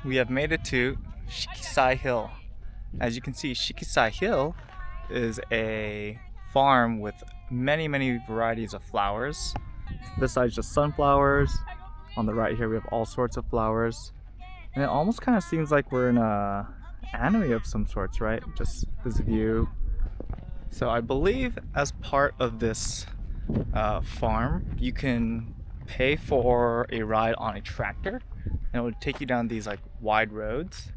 we have made it to Shikisai Hill. As you can see, Shikisai Hill is a farm with many varieties of flowers. This side is just sunflowers. On the right here we have all sorts of flowers. And it almost kind of seems like we're in a anime of some sorts, right? Just this view. So I believe as part of this farm, you can pay for a ride on a tractor, and it would take you down these like wide roads.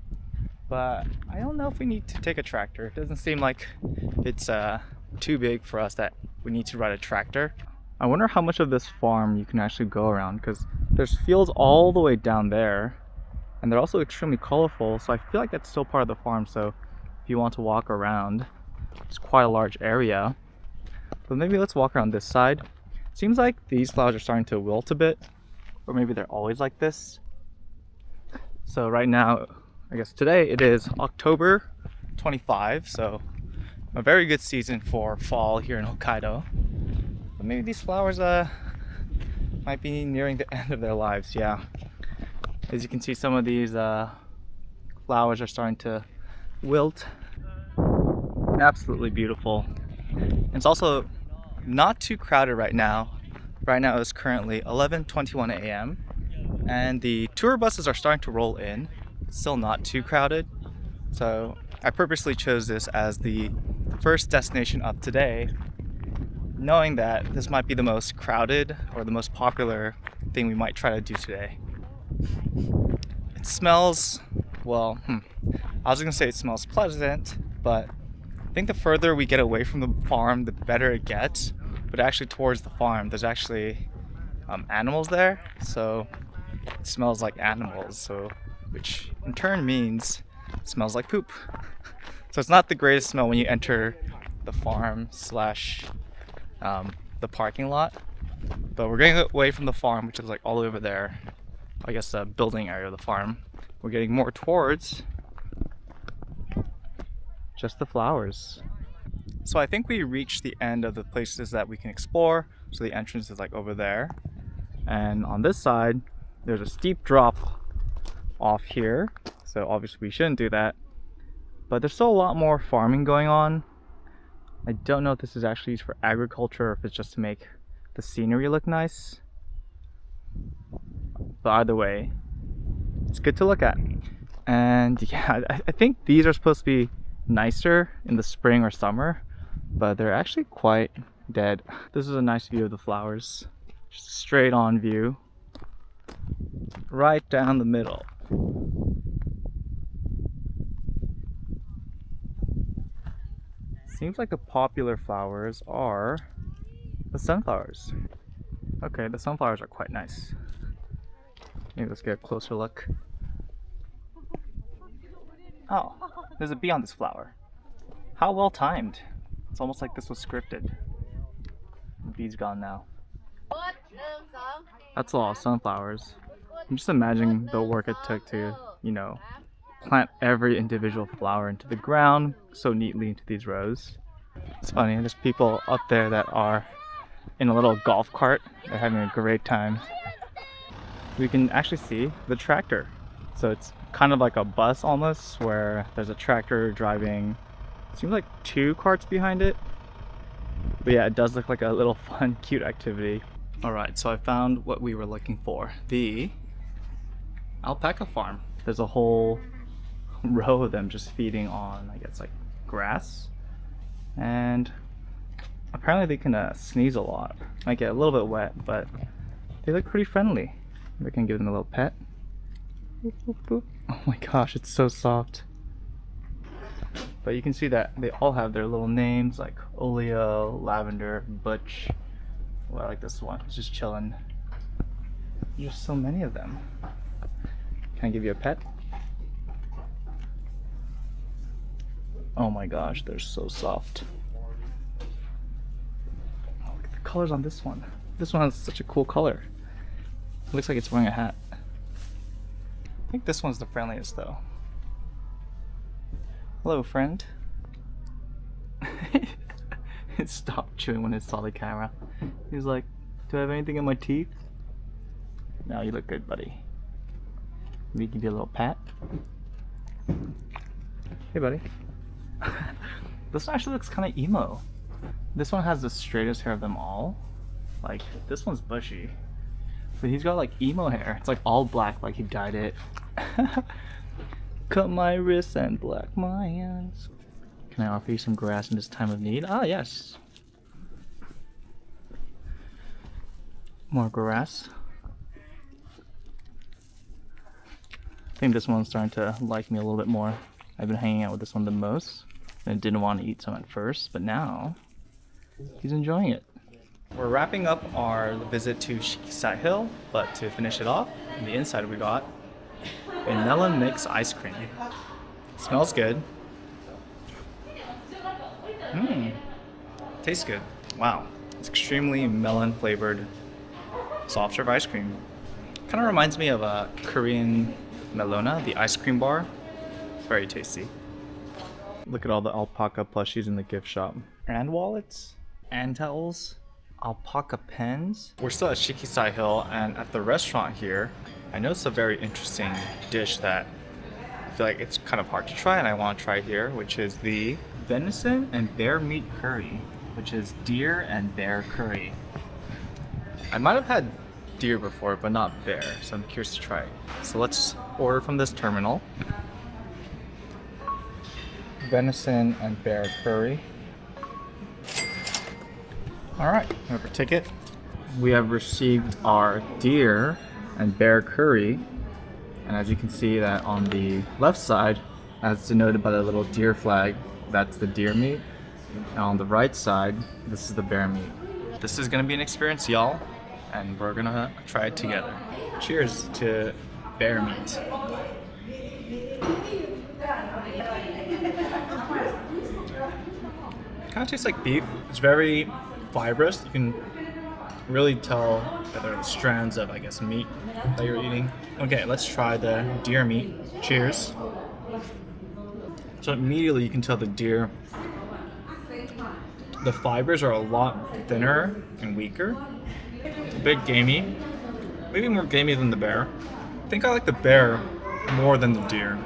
But I don't know if we need to take a tractor. It doesn't seem like it's too big for us that we need to ride a tractor. I wonder how much of this farm you can actually go around, because there's fields all the way down there, and they're also extremely colorful, so I feel like that's still part of the farm. So if you want to walk around, it's quite a large area. But maybe let's walk around this side. Seems like these flowers are starting to wilt a bit, or maybe they're always like this. So right now, I guess today it is October 25, so a very good season for fall here in Hokkaido. But maybe these flowers might be nearing the end of their lives. Yeah, as you can see, some of these flowers are starting to wilt. Absolutely beautiful. It's also not too crowded right now. Right now it's currently 11:21 a.m. and the tour buses are starting to roll in. It's still not too crowded. So I purposely chose this as the first destination of today, knowing that this might be the most crowded or the most popular thing we might try to do today. It smells, well, I was gonna say it smells pleasant, but I think the further we get away from the farm, the better it gets. But actually towards the farm, there's actually animals there, so it smells like animals, so which in turn means it smells like poop. So it's not the greatest smell when you enter the farm slash the parking lot. But we're getting away from the farm, which is like all the way over there. I guess the building area of the farm. We're getting more towards just the flowers. So I think we reached the end of the places that we can explore. So the entrance is like over there. And on this side, there's a steep drop off here. So obviously we shouldn't do that. But there's still a lot more farming going on. I don't know if this is actually used for agriculture or if it's just to make the scenery look nice. But either way, it's good to look at. And yeah, I think these are supposed to be nicer in the spring or summer, but they're actually quite dead. This is a nice view of the flowers. Just a straight on view. Right down the middle. Seems like the popular flowers are the sunflowers. Okay, the sunflowers are quite nice. Maybe let's get a closer look. Oh, there's a bee on this flower. How well timed. It's almost like this was scripted. The bee's gone now. That's a lot of sunflowers. I'm just imagining the work it took to, you know, plant every individual flower into the ground so neatly into these rows. It's funny, there's people up there that are in a little golf cart. They're having a great time. We can actually see the tractor. So it's kind of like a bus almost, where there's a tractor driving, it seems like 2 carts behind it. But yeah, it does look like a little fun, cute activity. Alright, so I found what we were looking for. The Alpaca Farm. There's a whole row of them just feeding on, I guess, like grass. And apparently they can sneeze a lot. Might get a little bit wet, but they look pretty friendly. We can give them a little pet. Boop, boop, boop. Oh my gosh, it's so soft. But you can see that they all have their little names, like Oleo, Lavender, Butch. Well, I like this one, it's just chilling. There's so many of them. Can I give you a pet? Oh my gosh, they're so soft. Oh, look at the colors on this one. This one has such a cool color. It looks like it's wearing a hat. I think this one's the friendliest though. Hello, friend. It stopped chewing when it saw the camera. He was like, do I have anything in my teeth? No, you look good, buddy. Let me give you a little pat. Hey, buddy. This one actually looks kind of emo. This one has the straightest hair of them all. Like, this one's bushy. But he's got like emo hair. It's like all black, like he dyed it. Cut my wrists and black my hands. Can I offer you some grass in this time of need? Ah, yes. More grass. I think this one's starting to like me a little bit more. I've been hanging out with this one the most. And I didn't want to eat some at first, but now he's enjoying it. We're wrapping up our visit to Shikisai Hill, but to finish it off, on the inside we got a melon mix ice cream. Smells good. Tastes good. Wow. It's extremely melon flavored soft serve ice cream. Kind of reminds me of a Korean Melona, the ice cream bar. It's very tasty. Look at all the alpaca plushies in the gift shop. And wallets, and towels, alpaca pens. We're still at Shikisai Hill, and at the restaurant here, I noticed a very interesting dish that I feel like it's kind of hard to try, and I want to try here, which is the venison and bear meat curry, which is deer and bear curry. I might have had deer before, but not bear, so I'm curious to try. So let's order from this terminal. Venison and bear curry. Alright, we have our ticket. We have received our deer and bear curry. And as you can see that on the left side, as denoted by the little deer flag, that's the deer meat. And on the right side, this is the bear meat. This is gonna be an experience, y'all, and we're gonna try it together. Cheers to bear meat. Kind of tastes like beef. It's very fibrous. You can really tell that there are strands of, I guess, meat that you're eating. Okay, let's try the deer meat. Cheers. So immediately you can tell the deer, the fibers are a lot thinner and weaker. It's a bit gamey. Maybe more gamey than the bear. I think I like the bear more than the deer.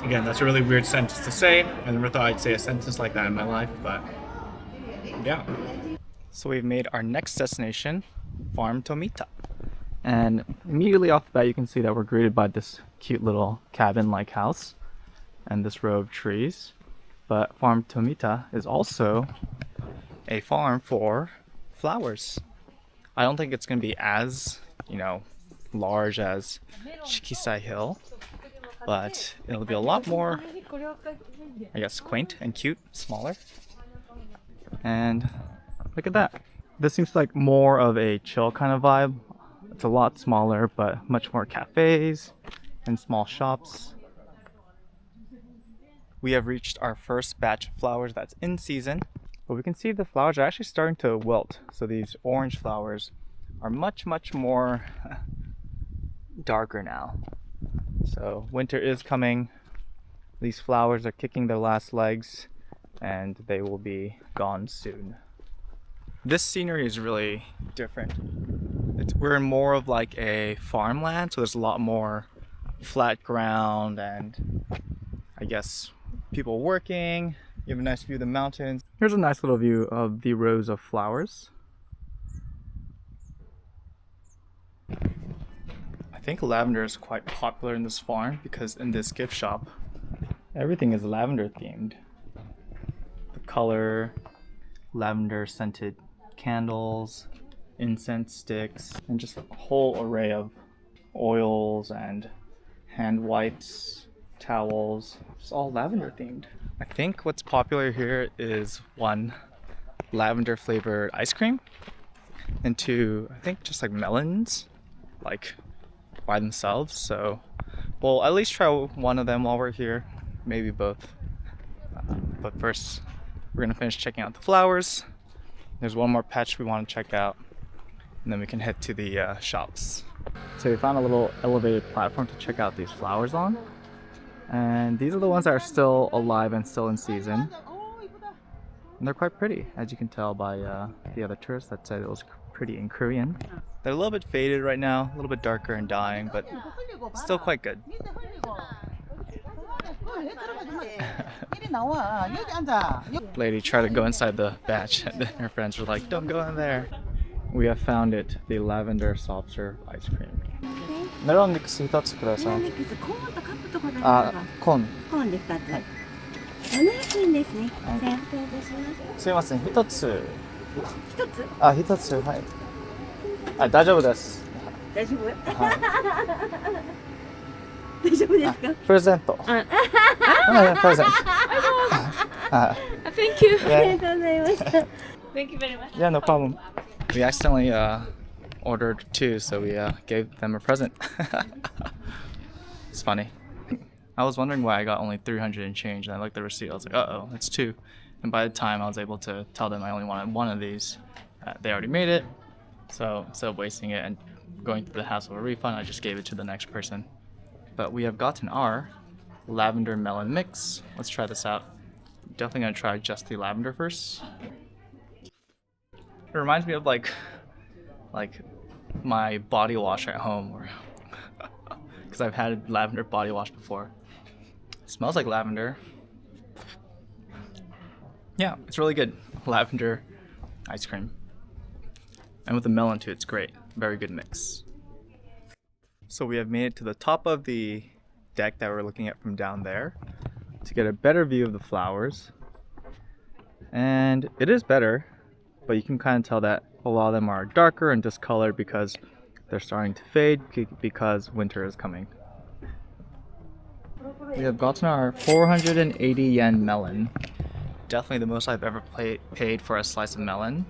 Again, that's a really weird sentence to say. I never thought I'd say a sentence like that in my life, but yeah. So we've made our next destination, Farm Tomita. And immediately off the bat, you can see that we're greeted by this cute little cabin-like house and this row of trees. But Farm Tomita is also a farm for flowers. I don't think it's going to be as, large as Shikisai Hill, but it'll be a lot more, I guess, quaint and cute, smaller. And look at that. This seems like more of a chill kind of vibe. It's a lot smaller, but much more cafes and small shops. We have reached our first batch of flowers that's in season, but we can see the flowers are actually starting to wilt. So these orange flowers are much more darker now. So winter is coming. These flowers are kicking their last legs and they will be gone soon. This scenery is really different. We're in more of like a farmland, so there's a lot more flat ground and I guess people working. You have a nice view of the mountains. Here's a nice little view of the rows of flowers. I think lavender is quite popular in this farm because in this gift shop, everything is lavender themed. The color, lavender scented candles, incense sticks, and just a whole array of oils and hand wipes, towels. It's all lavender themed. I think what's popular here is one, lavender flavored ice cream, and two, I think just like melons, like by themselves. So we'll at least try one of them while we're here, maybe both. But first, we're gonna finish checking out the flowers. There's one more patch we want to check out, and then we can head to the shops. So we found a little elevated platform to check out these flowers on. And these are the ones that are still alive and still in season. And they're quite pretty, as you can tell by the other tourists that said it was pretty in Korean. They're a little bit faded right now, a little bit darker and dying, but still quite good. Lady tried to go inside the batch and then her friends were like, don't go in there. We have found it, the lavender soft serve ice cream. Melon mix 1つください。メロンミックス、コーンとカップとございます。あ、コーン。コーンで2つ。700円ですね。はい1000円お願いします。すいません、1つ。1つあ、1つ、はい。あ、大丈夫です。大丈夫はい大丈夫ですかプレゼント。あ、プレゼント。Thank you. ありがとうございました。Thank you very much. Yeah, no problem. We accidentally ordered 2, so we gave them a present. It's funny. I was wondering why I got only 300 and change, and I looked at the receipt. I was like, uh-oh, it's 2. And by the time I was able to tell them I only wanted 1 of these, they already made it. So instead of wasting it and going through the hassle of a refund, I just gave it to the next person. But we have gotten our lavender melon mix. Let's try this out. Definitely gonna try just the lavender first. It reminds me of like my body wash at home, because I've had lavender body wash before. It smells like lavender. Yeah, it's really good. Lavender ice cream. And with the melon too, it's great. Very good mix. So we have made it to the top of the deck that we're looking at from down there to get a better view of the flowers. And it is better, but you can kind of tell that a lot of them are darker and discolored because they're starting to fade because winter is coming. We have gotten our 480 yen melon. Definitely the most I've ever paid for a slice of melon.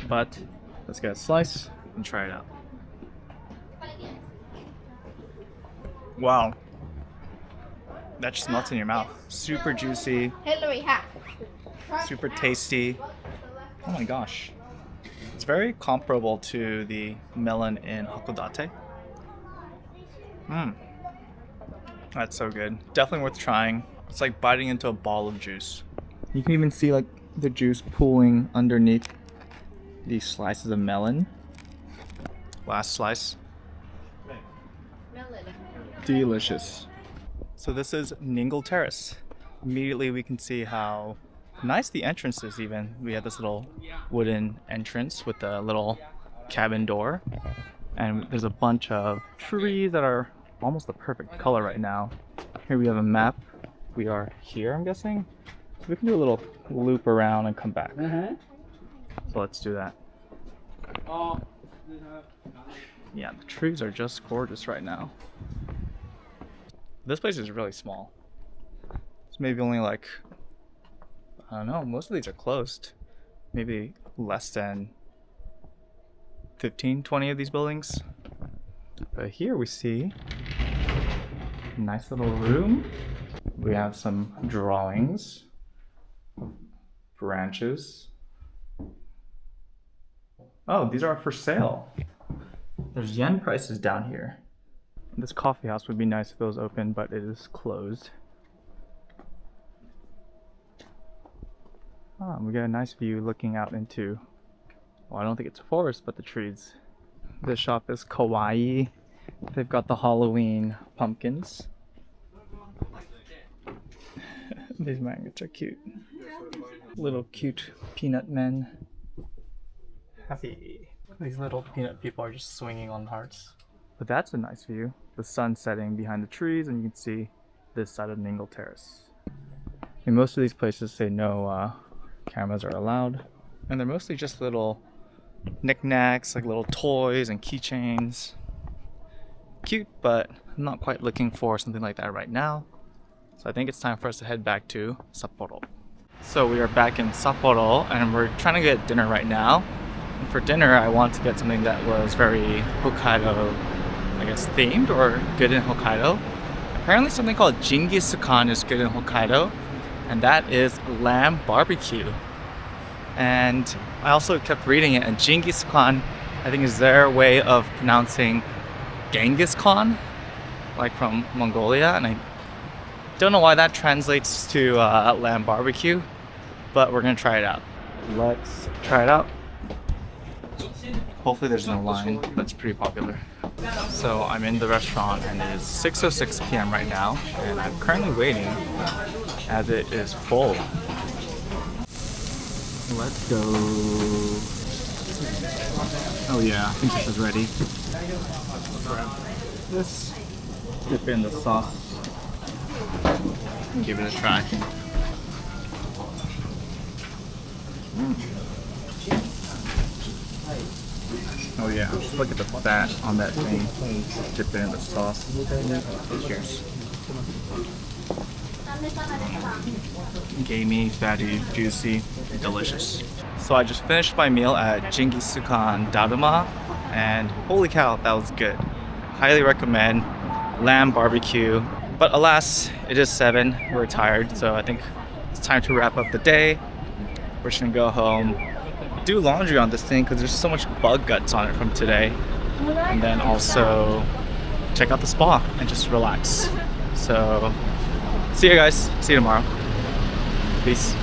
But let's get a slice and try it out. Wow. That just melts in your mouth. Super juicy. Super tasty. Oh my gosh. It's very comparable to the melon in Hokkaido. That's so good. Definitely worth trying. It's like biting into a ball of juice. You can even see like the juice pooling underneath these slices of melon. Last slice. Delicious. So this is Ningle Terrace. Immediately we can see how nice the entrance is even. We have this little wooden entrance with a little cabin door. And there's a bunch of trees that are almost the perfect color right now. Here we have a map. We are here, I'm guessing. So we can do a little loop around and come back. So let's do that. Yeah, the trees are just gorgeous right now. This place is really small. It's maybe only like, I don't know, most of these are closed. Maybe less than 15, 20 of these buildings. But here we see a nice little room. We have some drawings, branches. Oh, these are for sale. There's yen prices down here. This coffee house would be nice if it was open, but it is closed. We got a nice view looking out into, well, I don't think it's a forest, but the trees. This shop is kawaii. They've got the Halloween pumpkins. These magnets are cute. Little cute peanut men. Happy. These little peanut people are just swinging on hearts. But that's a nice view. The sun setting behind the trees, and you can see this side of Ningle Terrace. And most of these places say no cameras are allowed. And they're mostly just little knickknacks, like little toys and keychains. Cute, but I'm not quite looking for something like that right now. So I think it's time for us to head back to Sapporo. So we are back in Sapporo, and we're trying to get dinner right now. And for dinner, I want to get something that was very Hokkaido, I guess, themed or good in Hokkaido. Apparently something called Jingisukan is good in Hokkaido, and that is lamb barbecue. And I also kept reading it, and Jingisukan, I think, is their way of pronouncing Genghis Khan, like from Mongolia, and I don't know why that translates to lamb barbecue, but we're gonna try it out. Let's try it out. Hopefully there's no line. That's pretty popular. So I'm in the restaurant and it is 6:06 p.m. right now, and I'm currently waiting as it is full. Let's go. Oh yeah, I think this is ready. Grab this, dip it in the sauce, and give it a try. Oh yeah, look at the fat on that thing. Dip it in the sauce. Cheers. Gamey, fatty, juicy, delicious. So I just finished my meal at Jingisukan Daruma, and holy cow, that was good. Highly recommend. Lamb barbecue. But alas, it is 7. We're tired, so I think it's time to wrap up the day. We're just gonna go home, do laundry on this thing because there's so much bug guts on it from today, and then also check out the spa and just relax. So see you guys, see you tomorrow. Peace.